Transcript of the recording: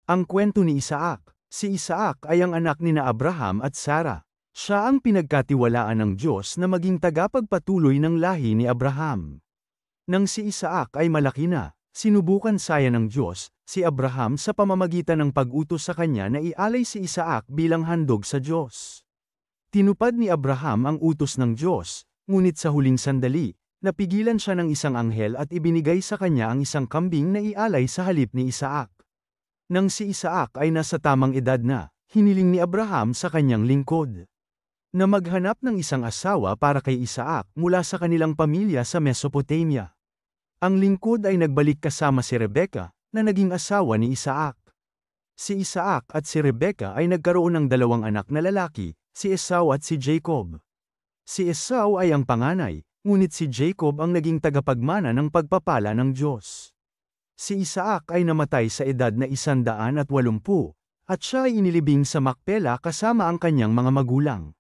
Ang kwento ni Isaac. Si Isaac ay ang anak nina Abraham at Sarah. Siya ang pinagkatiwalaan ng Diyos na maging tagapagpatuloy ng lahi ni Abraham. Nang si Isaac ay malaki na, sinubukan saya ng Diyos, si Abraham sa pamamagitan ng pag-utos sa kanya na ialay si Isaac bilang handog sa Diyos. Tinupad ni Abraham ang utos ng Diyos, ngunit sa huling sandali, napigilan siya ng isang anghel at ibinigay sa kanya ang isang kambing na ialay sa halip ni Isaac. Nang si Isaac ay nasa tamang edad na, hiniling ni Abraham sa kanyang lingkod na maghanap ng isang asawa para kay Isaac mula sa kanilang pamilya sa Mesopotamia. Ang lingkod ay nagbalik kasama si Rebecca, na naging asawa ni Isaac. Si Isaac at si Rebecca ay nagkaroon ng dalawang anak na lalaki, si Esau at si Jacob. Si Esau ay ang panganay, ngunit si Jacob ang naging tagapagmana ng pagpapala ng Diyos. Si Isaac ay namatay sa edad na 180, at siya ay inilibing sa Makpela kasama ang kanyang mga magulang.